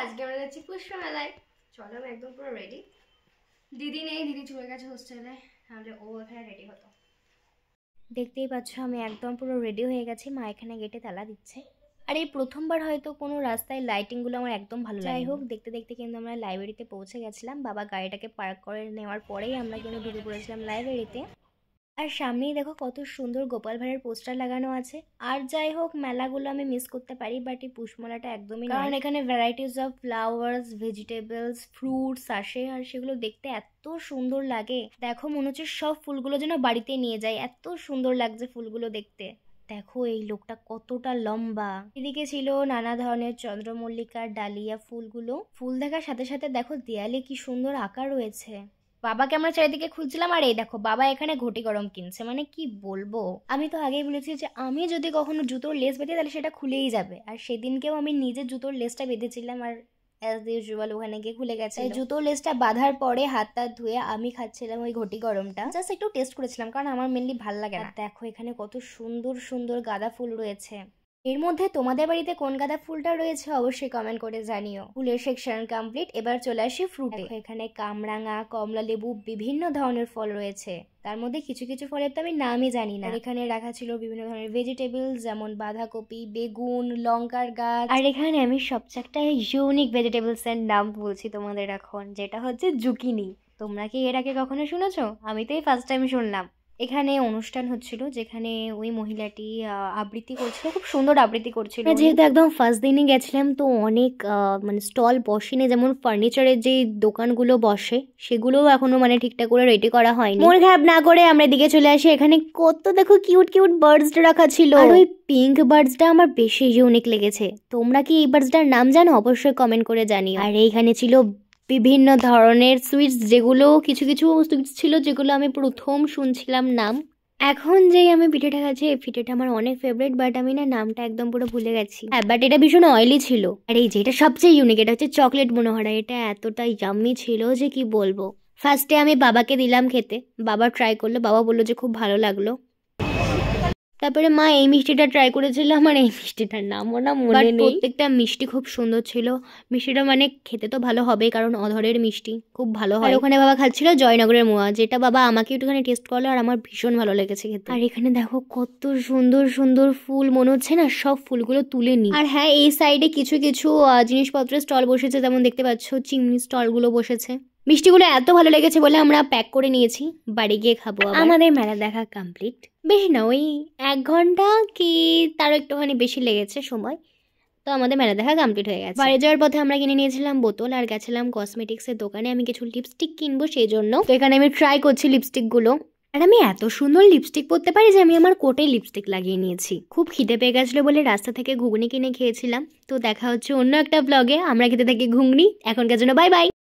আজকে আমরা যাচ্ছি পুষ্প মেলায়। চলো আমি একদম পুরো রেডি। দিদি নেই, দিদি চলে গেছে হোস্টেলে, তাহলে ও এখানে রেডি হতো। দেখতেই পাচ্ছ আমি একদম পুরো রেডি হয়ে গেছি। মা এখানে গেটে তালা দিচ্ছে। আর এই প্রথমবার হয়তো কোনো রাস্তায় লাইটিংগুলো আমার একদম ভালো লাগে। যাই হোক, দেখতে দেখতে কিন্তু আমরা লাইব্রেরিতে পৌঁছে গেছিলাম। বাবা গাড়িটাকে পার্ক করে নেওয়ার পরেই আমরা কিন্তু ঢুকে পড়েছিলাম লাইব্রেরিতে। আর সামনেই দেখো কত সুন্দর গোপাল ভাঁড়ের পোস্টার লাগানো আছে। আর যাই হোক, মেলাগুলো আমি মিস করতে পারি, বাট এই পুষ মেলাটা একদমই, কারণ এখানে varieties of flowers, vegetables, fruits আসে, আর সেগুলো দেখতে এত সুন্দর লাগে। দেখো মনে হচ্ছে সব ফুলগুলো যেন বাড়িতে নিয়ে যায়, এত সুন্দর লাগছে ফুলগুলো দেখতে। দেখো এই লোকটা কতটা লম্বা। এদিকে ছিল নানা ধরনের চন্দ্রমল্লিকার ডালিয়া ফুলগুলো। ফুল দেখার সাথে সাথে দেখো দেয়ালে কি সুন্দর আঁকা রয়েছে। বাবাকে আমরা চারিদিকে খুঁজছিলাম, আর এই দেখো বাবা এখানে ঘটি গরম কিনছে। মানে কি বলবো, আমি তো আগেই বলেছি যে আমি যদি কখনো জুতোর লেস বেঁধে তাহলে সেটা খুলেই যাবে। আর সেদিনকেও আমি নিজে জুতোর লেসটা বেঁধেছিলাম, আর অ্যাজ ইউজুয়াল ওখানে গিয়ে খুলে গেছে। জুতোর লেসটা বাঁধার পরে হাত টাত ধুয়ে আমি খাচ্ছিলাম ওই ঘটি গরমটা, জাস্ট একটু টেস্ট করেছিলাম, কারণ আমার মেনলি ভাল লাগে না। দেখো এখানে কত সুন্দর সুন্দর গাঁদা ফুল রয়েছে। এর মধ্যে তোমাদের বাড়িতে কোন গাঁদা ফুলটা রয়েছে অবশ্যই কমেন্ট করে জানিও। ফুলের সেকশন কমপ্লিট, এবার চলে আসি ফ্রুটে। এখানে কামরাঙা, কমলা লেবু, বিভিন্ন ধরনের ফল রয়েছে। তার মধ্যে কিছু কিছু ফলের তো আমি নামই জানি না। এখানে রাখা ছিল বিভিন্ন ধরনের ভেজিটেবল, যেমন বাঁধাকপি, বেগুন, লঙ্কার গাছ। আর এখানে আমি সবচেয়ে একটা ইউনিক ভেজিটেবলস এর নাম বলছি তোমাদের এখন, যেটা হচ্ছে জুকিনি। তোমরা কি এর আগে কখনো শুনেছো? আমি তো এই ফার্স্ট টাইম শুনলাম। এখানে অনুষ্ঠান হচ্ছিল, যেখানে ওই মহিলাটি আবৃত্তি করছিল, খুব সুন্দর আবৃত্তি করছিল। যেহেতু একদম ফার্স্ট দিনই গেছিলাম, তো অনেক মানে স্টল বসেনি, যেমন ফার্নিচারের যে দোকানগুলো বসে সেগুলোও এখনো মানে ঠিকঠাক করে রেডি করা হয়নি। মন খারাপ না করে আমরা এদিকে চলে আসি। এখানে কত দেখো কিউট কিউট বার্ডস রাখা ছিল, আর ওই পিঙ্ক বার্ডসটা আমার বেশি ইউনিক লেগেছে। তোমরা কি এই বার্ডসটার নাম জানো? অবশ্যই কমেন্ট করে জানিও। আর এইখানে ছিল বিভিন্ন ধরনের সুইটস, যেগুলো কিছু কিছু সুইটস ছিল যেগুলো আমি প্রথম শুনছিলাম নাম। এখন যেই আমি পিঠেটা খাচ্ছি, এই পিঠেটা আমার অনেক ফেভারিট, বাট আমি না নামটা একদম পুরো ভুলে গেছি। হ্যাঁ, বাট এটা ভীষণ অয়েলি ছিল। আর এই যেটা সবচেয়ে ইউনিক, এটা হচ্ছে চকলেট মনোহরা। এটা এতটা ইয়াম্মি ছিল যে কি বলবো। ফার্স্টে আমি বাবাকে দিলাম খেতে, বাবা ট্রাই করলো, বাবা বললো যে খুব ভালো লাগলো। তারপরে মা এই মিষ্টিটা ট্রাই করেছিল, আমার এই মিষ্টিটার নামও না মনে নেই। প্রত্যেকটা মিষ্টি খুব সুন্দর ছিল। মিষ্টিটা মানে খেতে তো ভালো হবে, কারণ অধরের মিষ্টি খুব ভালো হয়। ওখানে বাবা খাচ্ছিল জয়নগরের মোয়া, যেটা বাবা আমাকে একটুখানি টেস্ট করলো, আর আমার ভীষণ ভালো লেগেছে খেতে। আর এখানে দেখো কত সুন্দর সুন্দর ফুল, মনে হচ্ছে না সব ফুলগুলো তুলে নি। আর হ্যাঁ, এই সাইডে কিছু কিছু জিনিসপত্রের স্টল বসেছে, যেমন দেখতে পাচ্ছ চিমনি স্টলগুলো বসেছে। মিষ্টিগুলো এত ভালো লেগেছে বলে আমরা প্যাক করে নিয়েছি, বাড়ি গিয়ে খাবো। আমাদের মেলা দেখা কমপ্লিট। বেশি না, ওই 1 ঘন্টা কি তারও একটুখানি বেশি লেগেছে সময়। তো আমাদের মেলা দেখা কমপ্লিট হয়ে গেছে। বাড়ি যাওয়ার পথে আমরা কিনে নিয়েছিলাম বোতল, আর গেছিলাম কসমেটিক্সের দোকানে। আমি কিছু লিপস্টিক কিনবো সেই জন্য। তো এখানে আমি ট্রাই করছি লিপস্টিকগুলো। আর আমি এত সুন্দর লিপস্টিক পরতে পারি যে আমি আমার কোটে লিপস্টিক লাগিয়ে নিয়েছি। খুব খিদে পেয়ে গেছিলো বলে রাস্তা থেকে ঘুগনি কিনে খেয়েছিলাম। তো দেখা হচ্ছে অন্য একটা ব্লগে। আমরা খেতে থাকি ঘুগনি। এখনকার জন্য বাই বাই।